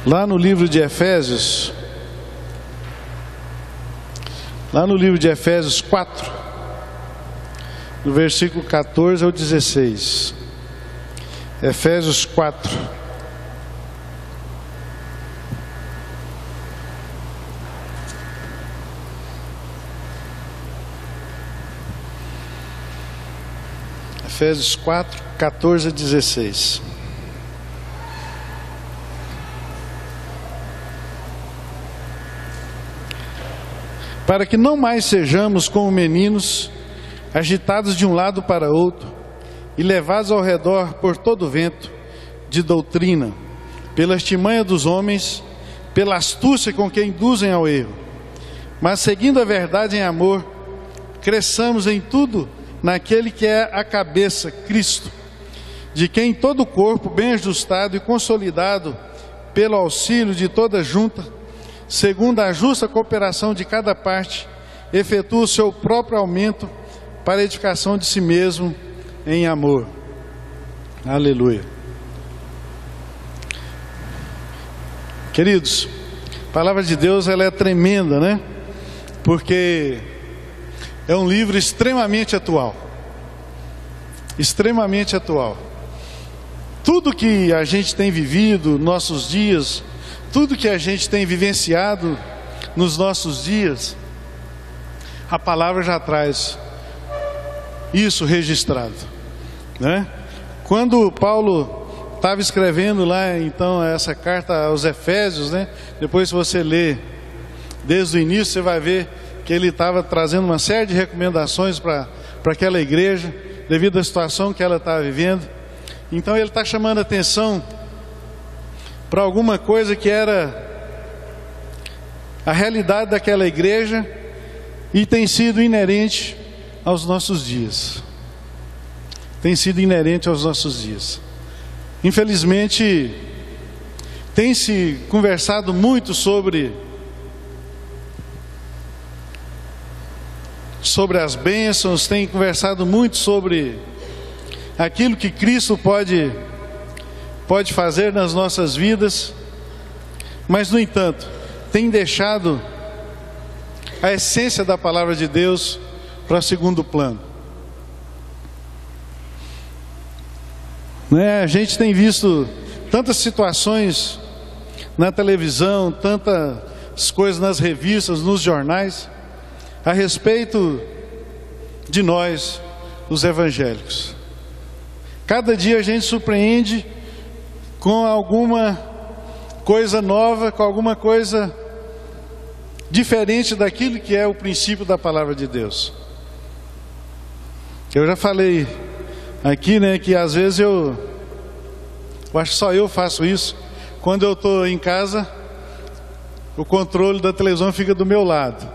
Lá no livro de Efésios, Efésios 4, do versículo 14 ao 16. Efésios 4. Efésios 4, 14 a 16. Para que não mais sejamos como meninos, agitados de um lado para outro e levados ao redor por todo vento de doutrina, pela artimanha dos homens, pela astúcia com que induzem ao erro, mas seguindo a verdade em amor, cresçamos em tudo naquele que é a cabeça, Cristo, de quem todo o corpo, bem ajustado e consolidado pelo auxílio de toda junta, segundo a justa cooperação de cada parte, efetua o seu próprio aumento para a edificação de si mesmo em amor. Aleluia. Queridos, a palavra de Deus, ela é tremenda, né? Porque é um livro extremamente atual. Extremamente atual. Tudo que a gente tem vivido, nossos dias, tudo que a gente tem vivenciado nos nossos dias, a palavra já traz isso registrado, né? Quando Paulo estava escrevendo lá, então, essa carta aos Efésios, né? Depois, se você ler desde o início, você vai ver que ele estava trazendo uma série de recomendações para aquela igreja, devido à situação que ela estava vivendo. Então, ele está chamando a atenção para alguma coisa que era a realidade daquela igreja e tem sido inerente aos nossos dias. Tem sido inerente aos nossos dias. Infelizmente, tem se conversado muito sobre as bênçãos, tem conversado muito sobre aquilo que Cristo pode fazer nas nossas vidas, mas no entanto, tem deixado a essência da palavra de Deus para segundo plano, né? A gente tem visto tantas situações na televisão, tantas coisas nas revistas, nos jornais, a respeito de nós, os evangélicos. Cada dia a gente surpreende com alguma coisa nova, com alguma coisa diferente daquilo que é o princípio da palavra de Deus. Eu já falei aqui, né, que às vezes eu acho que só eu faço isso. Quando eu estou em casa, o controle da televisão fica do meu lado,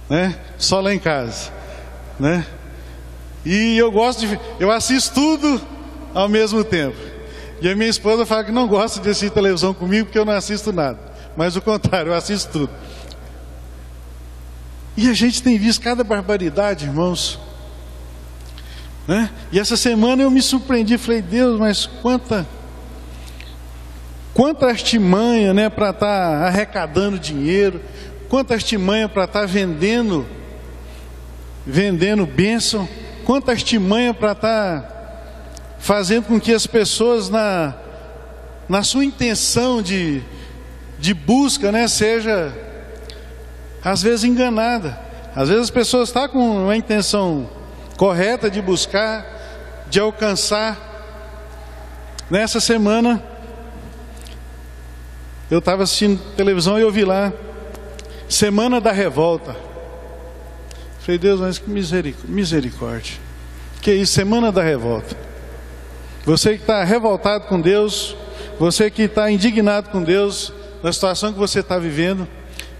né? Só lá em casa, né? E eu assisto tudo ao mesmo tempo. E a minha esposa fala que não gosta de assistir televisão comigo porque eu não assisto nada. Mas o contrário, eu assisto tudo. E a gente tem visto cada barbaridade, irmãos, né? E essa semana eu me surpreendi, falei, Deus, mas quanta artimanha, né, para estar arrecadando dinheiro, quanta artimanha para estar vendendo bênção, quanta artimanha para estar fazendo com que as pessoas na sua intenção de busca, né, seja às vezes enganada. Às vezes as pessoas estão com uma intenção correta de buscar, de alcançar. Nessa semana eu estava assistindo televisão e eu vi lá Semana da Revolta. Falei, Deus, mas que misericórdia. Que é isso, Semana da Revolta. Você que está revoltado com Deus, você que está indignado com Deus na situação que você está vivendo,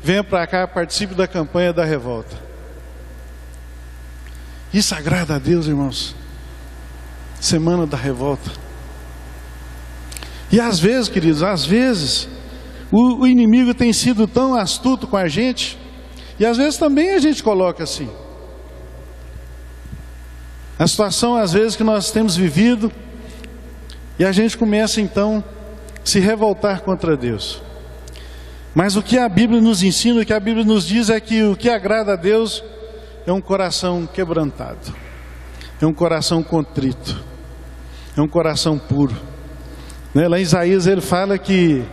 venha para cá, participe da campanha da revolta. Isso agrada a Deus, irmãos. Semana da Revolta. E às vezes, queridos, às vezes o inimigo tem sido tão astuto com a gente, e às vezes também a gente coloca assim. A situação às vezes que nós temos vivido, e a gente começa então se revoltar contra Deus. Mas o que a Bíblia nos ensina, o que a Bíblia nos diz é que o que agrada a Deus é um coração quebrantado, é um coração contrito, é um coração puro. Lá em Isaías ele fala que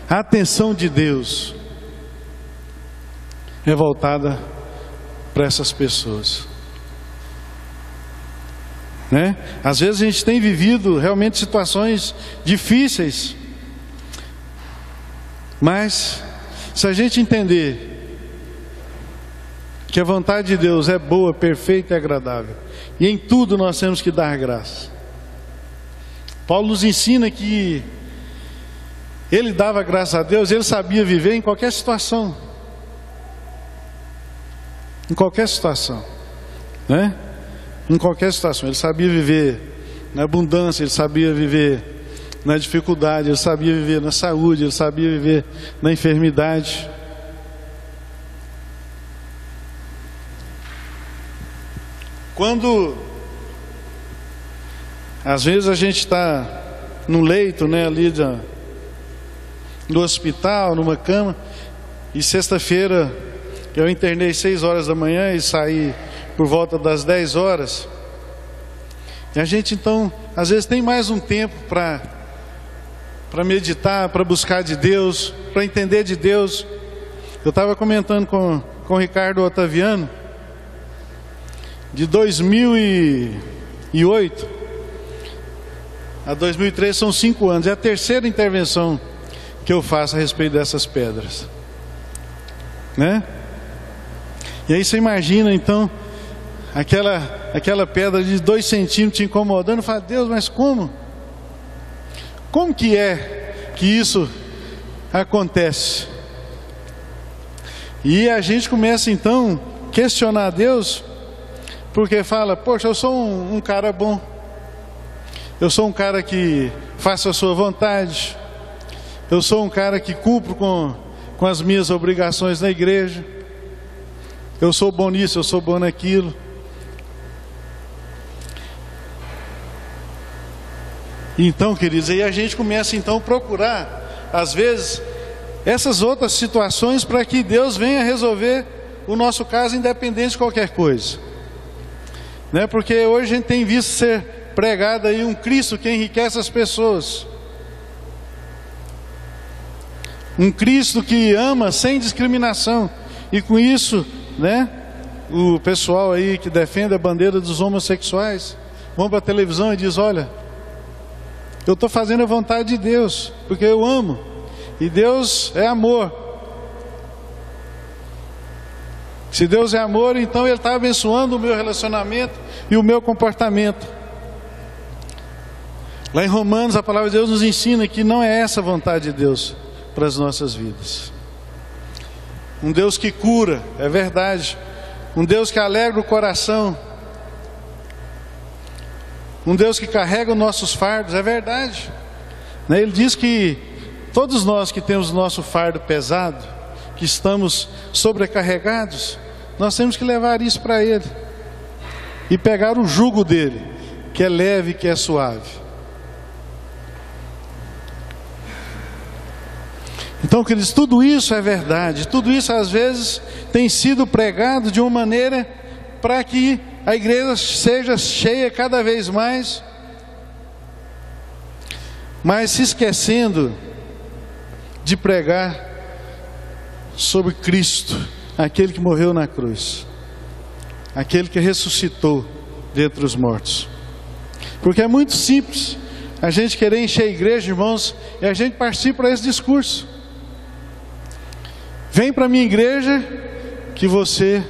a atenção de Deus é voltada para essas pessoas. Às vezes a gente tem vivido realmente situações difíceis, mas se a gente entender que a vontade de Deus é boa, perfeita e agradável, e em tudo nós temos que dar graça. Paulo nos ensina que ele dava graça a Deus, ele sabia viver em qualquer situação. Em qualquer situação, Em qualquer situação, ele sabia viver na abundância, ele sabia viver na dificuldade, ele sabia viver na saúde, ele sabia viver na enfermidade. Quando às vezes a gente está no leito, ali do hospital, numa cama, e sexta-feira eu internei 6 horas da manhã e saí por volta das 10 horas. E a gente então, às vezes tem mais um tempo para meditar, para buscar de Deus, para entender de Deus. Eu estava comentando com o Ricardo Otaviano, de 2008 a 2013 são 5 anos, é a terceira intervenção que eu faço a respeito dessas pedras, E aí você imagina então aquela pedra de 2 centímetros te incomodando, fala: Deus, mas como que é que isso acontece? E a gente começa então a questionar Deus, porque fala: poxa, eu sou um cara bom, eu sou um cara que faço a sua vontade, eu sou um cara que cumpro com as minhas obrigações na igreja, eu sou bom nisso, eu sou bom naquilo. Então, queridos, aí a gente começa então a procurar, às vezes, essas outras situações para que Deus venha resolver o nosso caso, independente de qualquer coisa, Porque hoje a gente tem visto ser pregado aí um Cristo que enriquece as pessoas, um Cristo que ama sem discriminação, e com isso, o pessoal aí que defende a bandeira dos homossexuais vão para a televisão e diz: olha, eu estou fazendo a vontade de Deus, porque eu amo, e Deus é amor. Se Deus é amor, então Ele está abençoando o meu relacionamento e o meu comportamento. Lá em Romanos, a palavra de Deus nos ensina que não é essa a vontade de Deus para as nossas vidas. Um Deus que cura, é verdade. Um Deus que alegra o coração. Um Deus que carrega os nossos fardos, é verdade. Ele diz que todos nós que temos o nosso fardo pesado, que estamos sobrecarregados, nós temos que levar isso para Ele e pegar o jugo dele, que é leve, que é suave. Então, queridos, tudo isso é verdade, tudo isso às vezes tem sido pregado de uma maneira para que a igreja seja cheia cada vez mais, mas se esquecendo de pregar sobre Cristo, aquele que morreu na cruz, aquele que ressuscitou dentre os mortos. Porque é muito simples a gente querer encher a igreja, irmãos, e a gente partir para esse discurso: vem para a minha igreja que você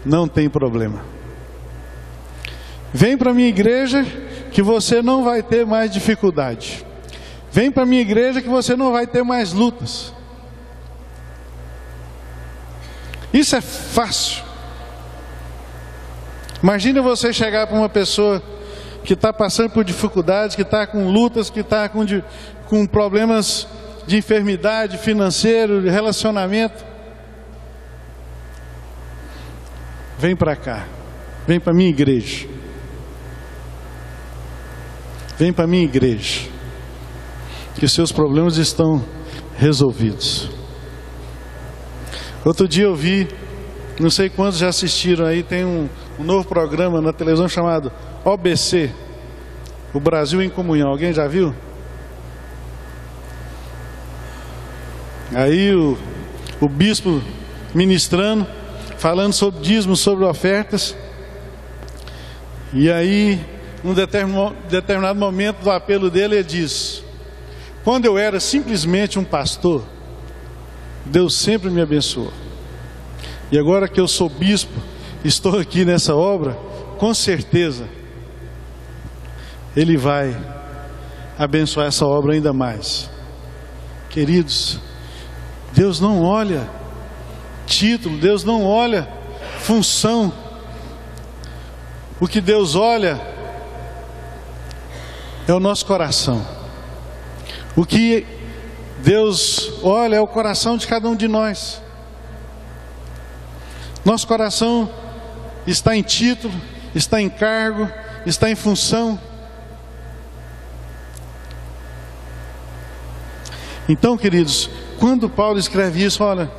não tem problema. Vem para a minha igreja que você não vai ter mais dificuldade. Vem para a minha igreja que você não vai ter mais lutas. Isso é fácil. Imagina você chegar para uma pessoa que está passando por dificuldades, que está com lutas, que está com problemas de enfermidade, financeiro, de relacionamento. Vem para cá, vem para a minha igreja. Vem para a minha igreja. que os seus problemas estão resolvidos. Outro dia eu vi, não sei quantos já assistiram aí, tem um novo programa na televisão chamado OBC, o Brasil em Comunhão. Alguém já viu? Aí o bispo ministrando, falando sobre dízimos, sobre ofertas. E aí, num determinado momento do apelo dele, ele diz: quando eu era simplesmente um pastor, Deus sempre me abençoou. E agora que eu sou bispo, estou aqui nessa obra, com certeza Ele vai abençoar essa obra ainda mais. Queridos, Deus não olha título, Deus não olha função. O que Deus olha é o nosso coração. O que Deus olha é o coração de cada um de nós. Nosso coração está em título, está em cargo, está em função. Então, queridos, quando Paulo escreve isso, olha,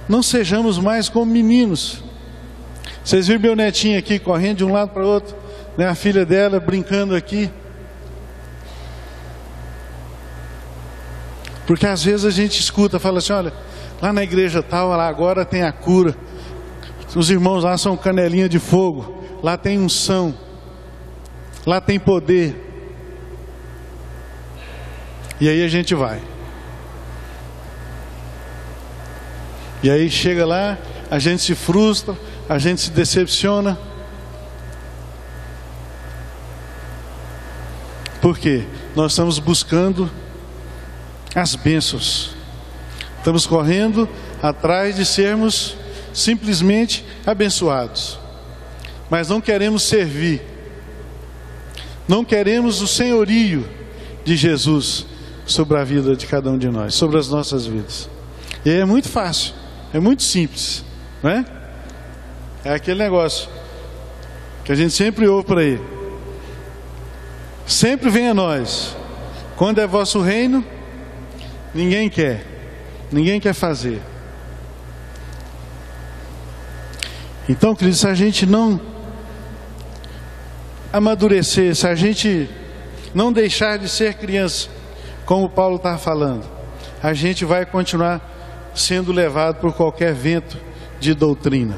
não sejamos mais como meninos. Vocês viram meu netinho aqui correndo de um lado para o outro, né? A filha dela brincando aqui. Porque às vezes a gente escuta, fala assim: olha, lá na igreja tal, lá agora tem a cura, os irmãos lá são canelinha de fogo, lá tem unção, lá tem poder. E aí a gente vai. E aí chega lá, a gente se frustra, a gente se decepciona. Por quê? Nós estamos buscando as bênçãos. Estamos correndo atrás de sermos simplesmente abençoados. Mas não queremos servir. Não queremos o senhorio de Jesus sobre a vida de cada um de nós, sobre as nossas vidas. E aí é muito fácil, é muito simples, não é? É aquele negócio que a gente sempre ouve por aí: sempre vem a nós, quando é vosso reino, ninguém quer fazer. Então, queridos, se a gente não amadurecer, se a gente não deixar de ser criança, como Paulo está falando, a gente vai continuar sendo levado por qualquer vento de doutrina.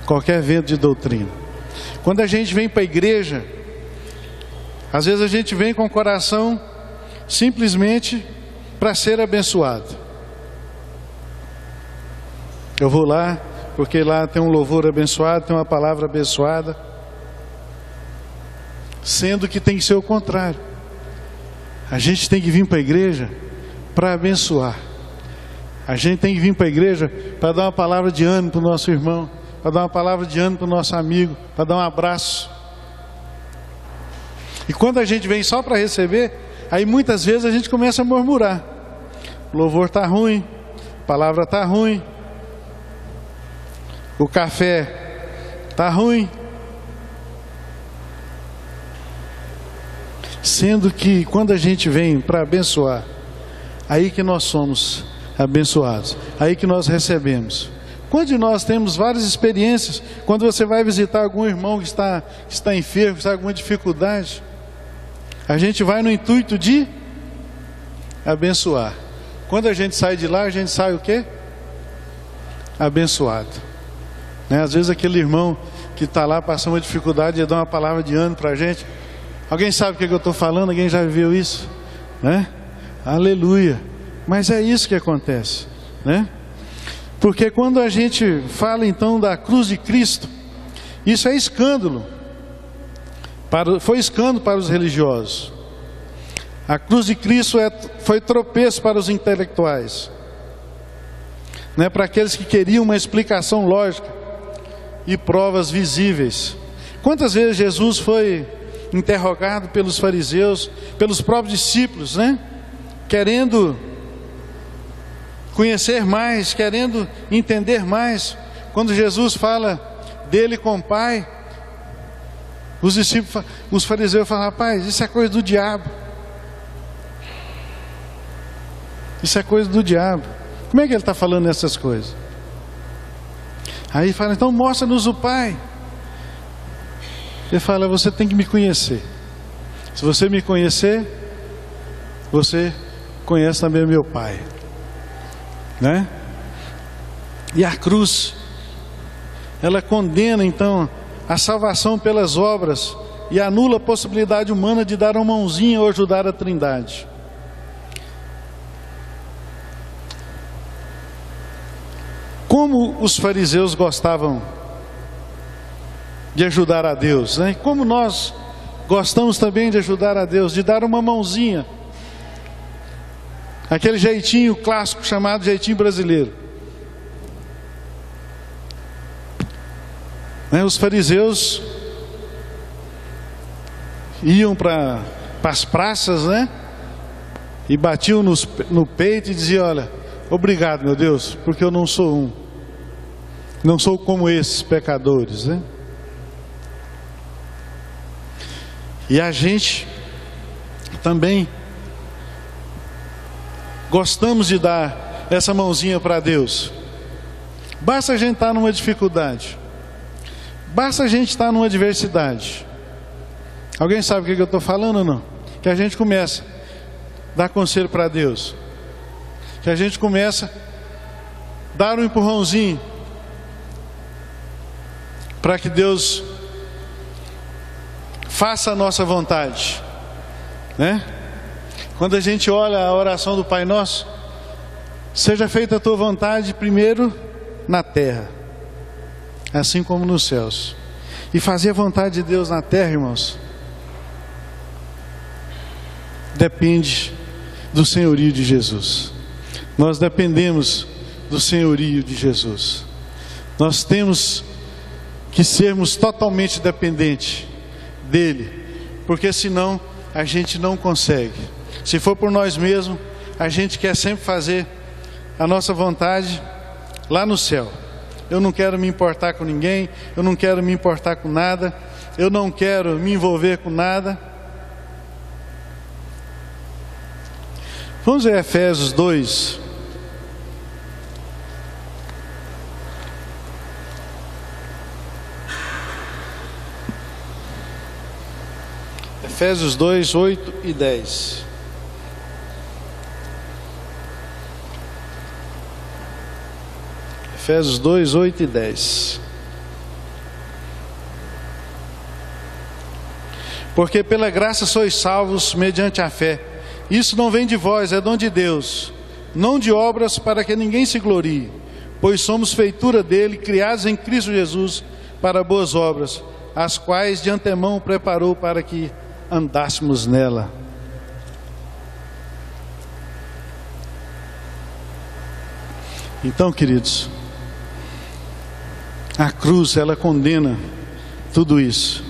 Qualquer vento de doutrina. Quando a gente vem para a igreja, às vezes a gente vem com o coração simplesmente para ser abençoado. Eu vou lá porque lá tem um louvor abençoado, tem uma palavra abençoada, sendo que tem que ser o contrário. A gente tem que vir para a igreja para abençoar. A gente tem que vir para a igreja para dar uma palavra de ânimo para o nosso irmão, para dar uma palavra de ânimo para o nosso amigo, para dar um abraço. E quando a gente vem só para receber, aí muitas vezes a gente começa a murmurar: o louvor está ruim, a palavra está ruim, o café está ruim. Sendo que quando a gente vem para abençoar, aí que nós somos abençoados, aí que nós recebemos. Quando nós temos várias experiências, quando você vai visitar algum irmão que está enfermo, que está com alguma dificuldade, a gente vai no intuito de abençoar. Quando a gente sai de lá, a gente sai o quê? Abençoado, né? Às vezes aquele irmão que está lá passando uma dificuldade, ele dá uma palavra de ânimo para a gente. Alguém sabe o que eu estou falando? Alguém já viveu isso? Né? Aleluia. Mas é isso que acontece, né? Porque quando a gente fala então da cruz de Cristo, isso é escândalo. Foi escândalo para os religiosos. A cruz de Cristo foi tropeço para os intelectuais, né? Para aqueles que queriam uma explicação lógica e provas visíveis. Quantas vezes Jesus foi interrogado pelos fariseus, pelos próprios discípulos, né? Querendo conhecer mais, querendo entender mais. Quando Jesus fala dele com o Pai, os discípulos, os fariseus falam: rapaz, isso é coisa do diabo. Isso é coisa do diabo. Como é que ele está falando essas coisas? Aí fala, então mostra-nos o Pai. Ele fala, você tem que me conhecer. Se você me conhecer, você conhece também o meu Pai, né? E a cruz, ela condena então a salvação pelas obras e anula a possibilidade humana de dar uma mãozinha ou ajudar a Trindade. Como os fariseus gostavam de ajudar a Deus, né? Como nós gostamos também de ajudar a Deus, de dar uma mãozinha, aquele jeitinho clássico chamado jeitinho brasileiro, né? Os fariseus iam para as praças, né? E batiam no peito e diziam, olha, obrigado, meu Deus, porque eu não sou não sou como esses pecadores, né? E a gente também gostamos de dar essa mãozinha para Deus. Basta a gente estar numa dificuldade, basta a gente estar numa adversidade. Alguém sabe o que eu estou falando ou não? Que a gente começa a dar conselho para Deus, que a gente começa a dar um empurrãozinho para que Deus faça a nossa vontade, né? Quando a gente olha a oração do Pai Nosso, seja feita a tua vontade primeiro na terra, assim como nos céus. E fazer a vontade de Deus na terra, irmãos, depende do senhorio de Jesus. Nós dependemos do senhorio de Jesus. Nós temos que sermos totalmente dependentes dele, porque senão a gente não consegue. Se for por nós mesmos, a gente quer sempre fazer a nossa vontade lá no céu. Eu não quero me importar com ninguém, eu não quero me importar com nada, eu não quero me envolver com nada. Vamos ver Efésios 2. Efésios 2, 8 e 10. Efésios 2, 8 e 10. Porque pela graça sois salvos mediante a fé. Isso não vem de vós, é dom de Deus, não de obras para que ninguém se glorie, pois somos feitura dele, criados em Cristo Jesus para boas obras, as quais de antemão preparou para que andássemos nela. Então, queridos, a cruz, ela condena tudo isso.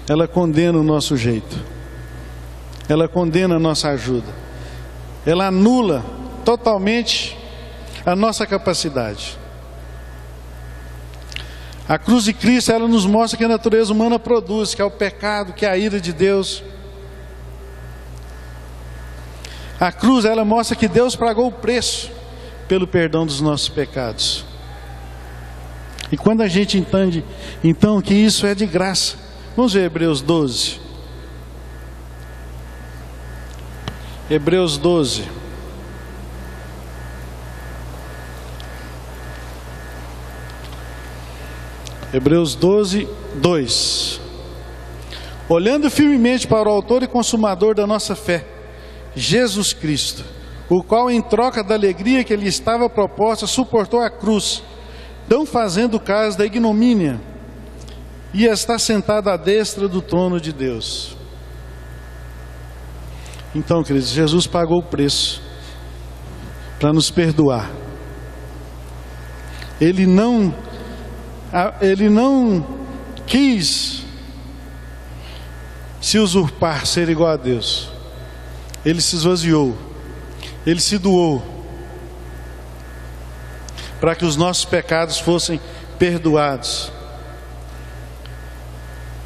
Ela condena o nosso jeito. Ela condena a nossa ajuda. Ela anula totalmente a nossa capacidade. A cruz de Cristo, ela nos mostra que a natureza humana produz, que é o pecado, que é a ira de Deus. A cruz, ela mostra que Deus pagou o preço pelo perdão dos nossos pecados. E quando a gente entende, então, que isso é de graça, vamos ver Hebreus 12. Hebreus 12. Hebreus 12, 2. Olhando firmemente para o autor e consumador da nossa fé, Jesus Cristo, o qual em troca da alegria que lhe estava proposta, suportou a cruz, não fazendo caso da ignomínia, e está sentado à destra do trono de Deus. Então, queridos, Jesus pagou o preço para nos perdoar. Ele não quis se usurpar, ser igual a Deus. Ele se esvaziou, ele se doou para que os nossos pecados fossem perdoados.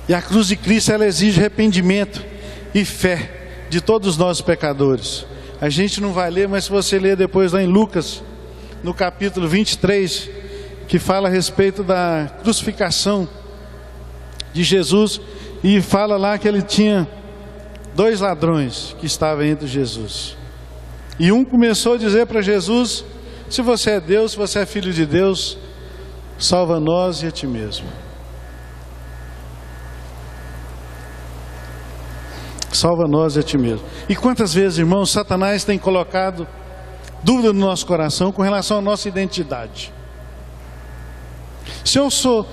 E a cruz de Cristo, ela exige arrependimento e fé de todos nós pecadores. A gente não vai ler, mas se você ler depois lá em Lucas, no capítulo 23, que fala a respeito da crucificação de Jesus, e fala lá que ele tinha 2 ladrões que estavam entre Jesus. E um começou a dizer para Jesus: se você é Deus, se você é filho de Deus, salva nós e a ti mesmo. Salva nós e a ti mesmo. E quantas vezes, irmãos, Satanás tem colocado dúvida no nosso coração com relação à nossa identidade. Se eu sou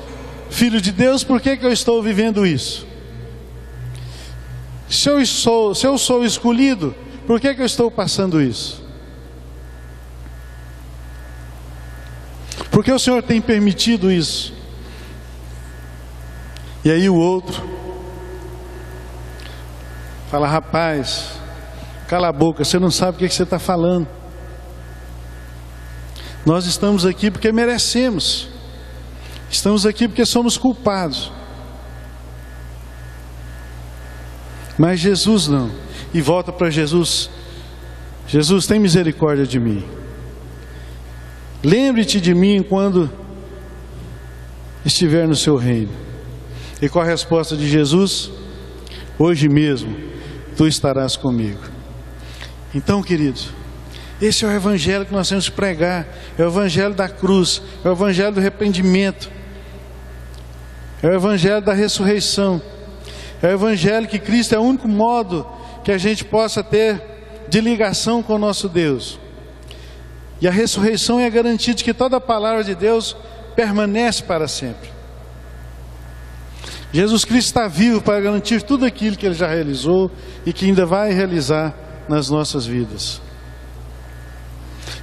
filho de Deus, por que eu estou vivendo isso? Se eu sou escolhido, por que eu estou passando isso? Por que o Senhor tem permitido isso? E aí o outro fala: rapaz, cala a boca, você não sabe o que você está falando. Nós estamos aqui porque merecemos. Estamos aqui porque somos culpados. Mas Jesus não. E volta para Jesus: Jesus, tem misericórdia de mim. Lembre-te de mim quando estiver no seu reino. E qual a resposta de Jesus? Hoje mesmo tu estarás comigo. Então, queridos, esse é o evangelho que nós temos que pregar. É o evangelho da cruz, é o evangelho do arrependimento, é o evangelho da ressurreição, é o evangelho que Cristo é o único modo que a gente possa ter de ligação com o nosso Deus. E a ressurreição é a garantia de que toda a palavra de Deus permanece para sempre. Jesus Cristo está vivo para garantir tudo aquilo que Ele já realizou e que ainda vai realizar nas nossas vidas.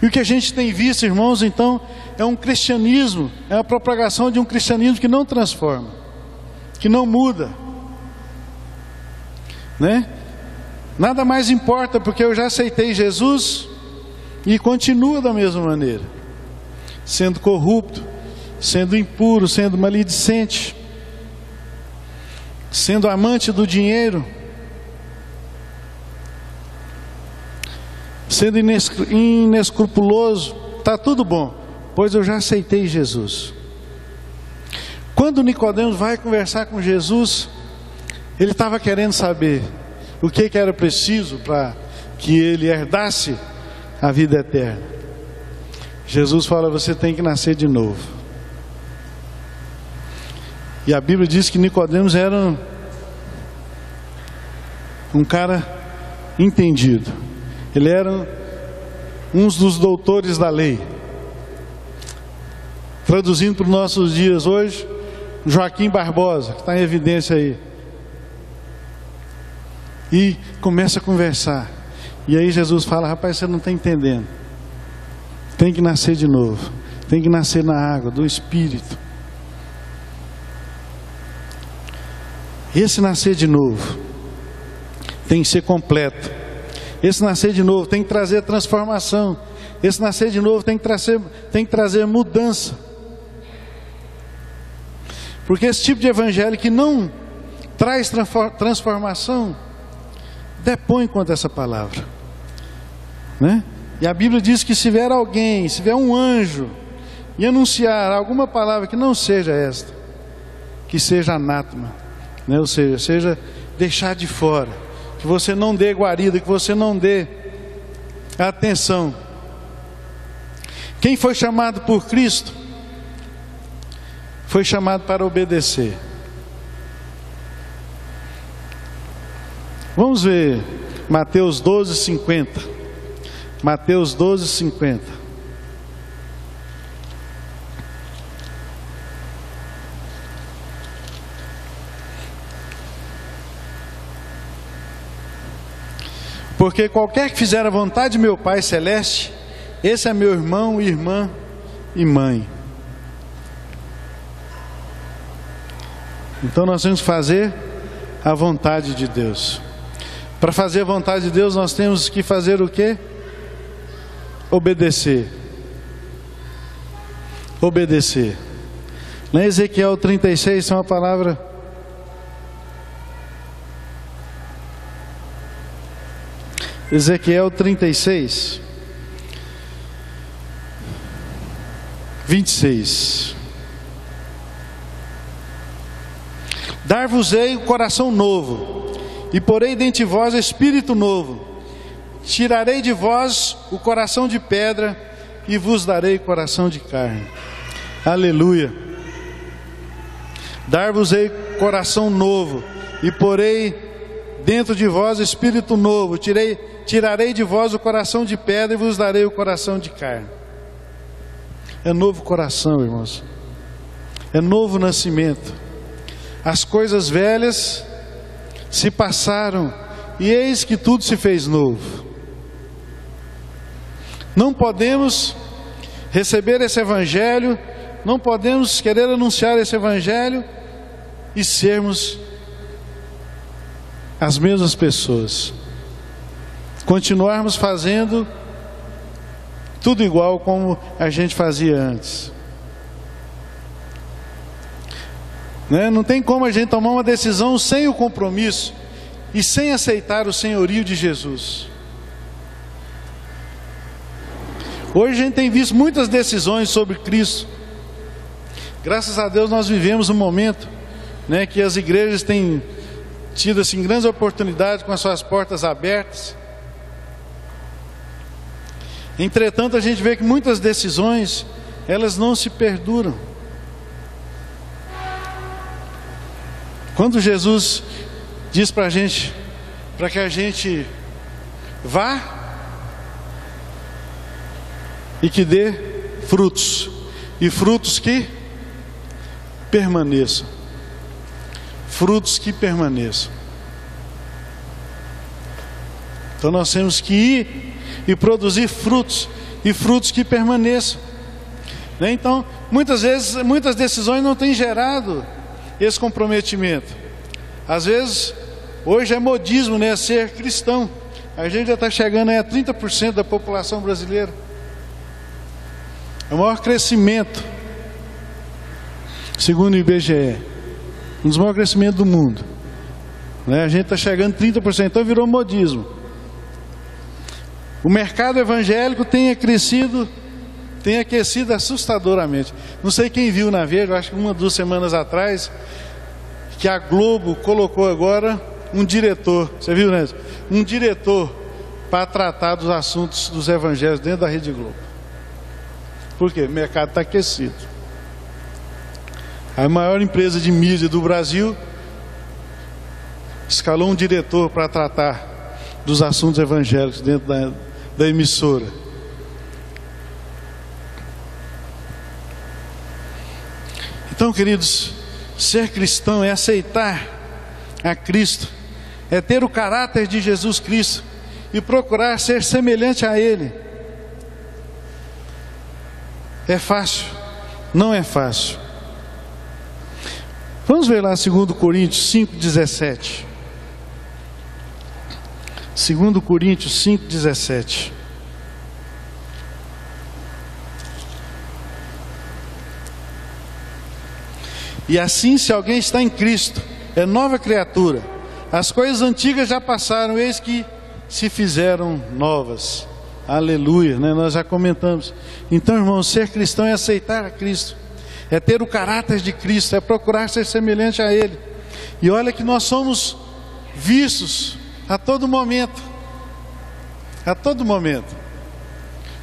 E o que a gente tem visto, irmãos, então, é um cristianismo, é a propagação de um cristianismo que não transforma, que não muda, né? Nada mais importa, porque eu já aceitei Jesus e continua da mesma maneira, sendo corrupto, sendo impuro, sendo maledicente, sendo amante do dinheiro, sendo inescrupuloso. Está tudo bom, pois eu já aceitei Jesus. Quando Nicodemos vai conversar com Jesus, ele estava querendo saber o que era preciso para que ele herdasse a vida eterna. Jesus fala: você tem que nascer de novo. E a Bíblia diz que Nicodemos era um cara entendido. Ele era um dos doutores da lei. Traduzindo para os nossos dias hoje, Joaquim Barbosa, que está em evidência aí. E começa a conversar. E aí Jesus fala: rapaz, você não está entendendo. Tem que nascer de novo. Tem que nascer na água, do Espírito. Esse nascer de novo tem que ser completo. Esse nascer de novo tem que trazer transformação. Esse nascer de novo tem que trazer mudança. Porque esse tipo de evangelho que não traz transformação, depõe contra essa palavra, né? E a Bíblia diz que se vier alguém, se vier um anjo e anunciar alguma palavra que não seja esta, que seja anátema, né? Ou seja deixar de fora, que você não dê guarida, que você não dê atenção. Quem foi chamado por Cristo foi chamado para obedecer. Vamos ver Mateus 12:50. Mateus 12:50. Porque qualquer que fizer a vontade de meu Pai Celeste, esse é meu irmão, irmã e mãe. Então nós temos que fazer a vontade de Deus. Para fazer a vontade de Deus, nós temos que fazer o quê? Obedecer. Obedecer. Lá em Ezequiel 36 tem uma palavra Ezequiel 36, 26. Dar-vos-ei o coração novo, e porei dentre vós espírito novo. Tirarei de vós o coração de pedra, e vos darei coração de carne. Aleluia. Dar-vos-ei coração novo, e porei dentro de vós espírito novo. Tirarei de vós o coração de pedra, e vos darei o coração de carne. É novo coração, irmãos. É novo nascimento. As coisas velhas se passaram, e eis que tudo se fez novo. Não podemos receber esse evangelho, não podemos querer anunciar esse evangelho e sermos as mesmas pessoas, continuarmos fazendo tudo igual como a gente fazia antes, né? Não tem como a gente tomar uma decisão sem o compromisso e sem aceitar o senhorio de Jesus. Hoje a gente tem visto muitas decisões sobre Cristo. Graças a Deus nós vivemos um momento, né, que as igrejas têm tido assim grandes oportunidades com as suas portas abertas. Entretanto, a gente vê que muitas decisões, elas não se perduram. Quando Jesus diz para a gente, para que a gente vá e que dê frutos, e frutos que permaneçam. Frutos que permaneçam. Então nós temos que ir e produzir frutos, e frutos que permaneçam, né? Então, muitas vezes, muitas decisões não têm gerado esse comprometimento. Às vezes, hoje é modismo, né, ser cristão. A gente já está chegando aí a 30% da população brasileira. É o maior crescimento, segundo o IBGE, um dos maiores crescimentos do mundo, né? A gente está chegando a 30%, então virou modismo. O mercado evangélico tem aquecido assustadoramente. Não sei quem viu na Veja, acho que 1 ou 2 semanas atrás, que a Globo colocou agora um diretor, você viu, né? Um diretor para tratar dos assuntos dos evangelhos dentro da Rede Globo. Por quê? O mercado está aquecido. A maior empresa de mídia do Brasil escalou um diretor para tratar dos assuntos evangélicos dentro da emissora. Então, queridos, ser cristão é aceitar a Cristo, é ter o caráter de Jesus Cristo e procurar ser semelhante a Ele. É fácil? Não é fácil. Vamos ver lá 2 Coríntios 5,17. 2 Coríntios 5,17. E assim, se alguém está em Cristo, é nova criatura. As coisas antigas já passaram, eis que se fizeram novas. Aleluia, né? Nós já comentamos. Então, irmãos, ser cristão é aceitar a Cristo, é ter o caráter de Cristo, é procurar ser semelhante a Ele. E olha que nós somos vistos a todo momento,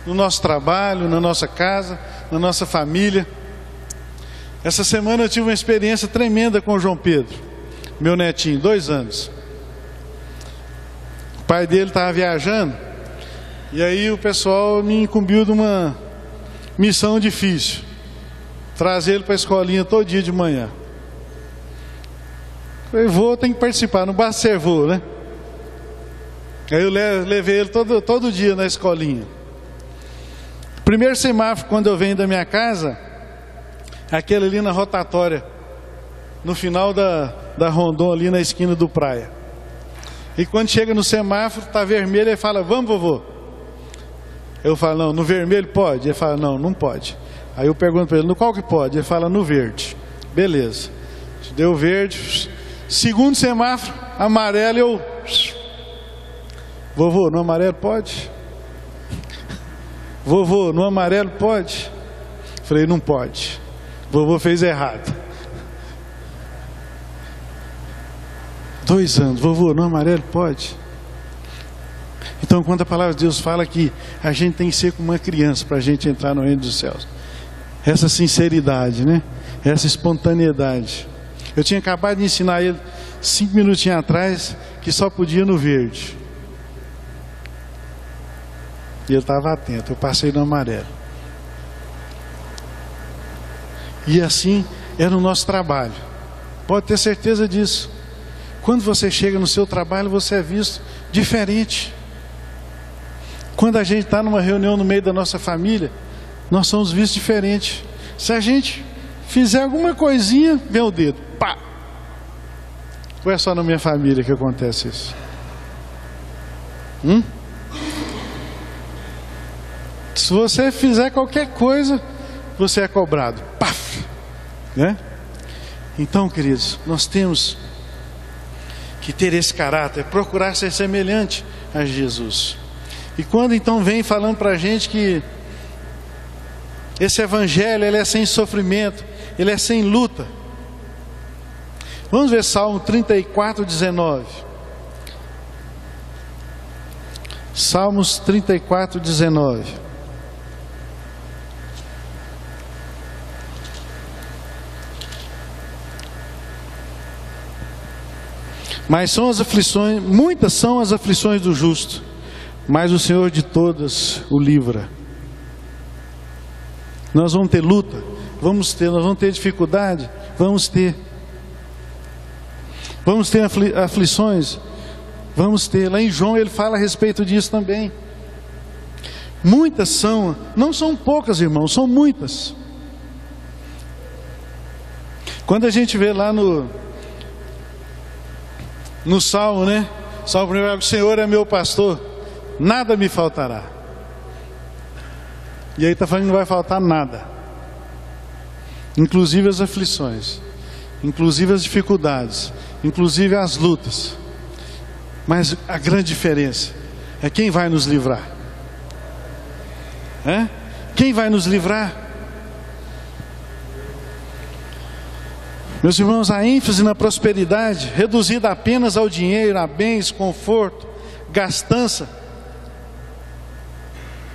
no nosso trabalho, na nossa casa, na nossa família. Essa semana eu tive uma experiência tremenda com o João Pedro, meu netinho, 2 anos. O pai dele estava viajando, e aí o pessoal me incumbiu de uma missão difícil, trazer ele para a escolinha todo dia de manhã. Eu vou, tem que participar, não basta ser voo, né? Aí eu levei ele todo dia na escolinha. Primeiro semáforo, quando eu venho da minha casa, aquele ali na rotatória, no final da Rondon, ali na esquina do Praia. E quando chega no semáforo, está vermelho, ele fala, vamos, vovô? Eu falo, não, no vermelho pode? Ele fala, não, não pode. Aí eu pergunto para ele, no qual que pode? Ele fala, no verde. Beleza. Deu verde. Segundo semáforo, amarelo, Vovô, no amarelo pode? Vovô, no amarelo pode? Falei, não pode. Vovô fez errado. 2 anos, vovô, no amarelo pode? Então, quando a palavra de Deus fala que a gente tem que ser como uma criança para a gente entrar no reino dos céus, essa sinceridade, né? Essa espontaneidade. Eu tinha acabado de ensinar ele 5 minutinhos atrás que só podia no verde. E ele estava atento, eu passei no amarelo. E assim é no nosso trabalho. Pode ter certeza disso. Quando você chega no seu trabalho, você é visto diferente. Quando a gente está numa reunião no meio da nossa família, nós somos vistos diferente. Se a gente fizer alguma coisinha, vem o dedo, pá! Ou é só na minha família que acontece isso? Se você fizer qualquer coisa, você é cobrado, paf! Né? Então, queridos, nós temos que ter esse caráter, procurar ser semelhante a Jesus. E quando então vem falando para a gente que esse evangelho ele é sem sofrimento, ele é sem luta. Vamos ver Salmo 34, 19. Salmos 34, 19. Mas são as aflições, muitas são as aflições do justo, mas o Senhor de todas o livra. Nós vamos ter luta, nós vamos ter dificuldade, vamos ter aflições, vamos ter. Lá em João ele fala a respeito disso também. Muitas são, não são poucas, irmãos, são muitas. Quando a gente vê lá no Salmo, né? Salmo 1, o Senhor é meu pastor, nada me faltará. E aí está falando que não vai faltar nada, inclusive as aflições, inclusive as dificuldades, inclusive as lutas. Mas a grande diferença é quem vai nos livrar. Quem vai nos livrar? Meus irmãos, a ênfase na prosperidade, reduzida apenas ao dinheiro, a bens, conforto, gastança,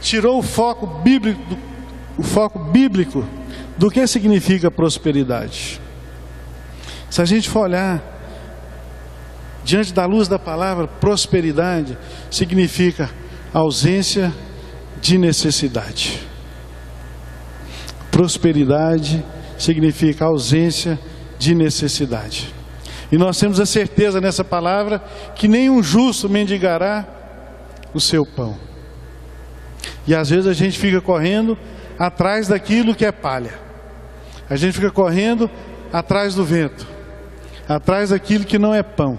tirou o foco bíblico do que significa prosperidade. Se a gente for olhar diante da luz da palavra, prosperidade significa ausência de necessidade. Prosperidade significa ausência de necessidade. E nós temos a certeza nessa palavra que nenhum justo mendigará o seu pão. E às vezes a gente fica correndo atrás daquilo que é palha. A gente fica correndo atrás do vento, atrás daquilo que não é pão.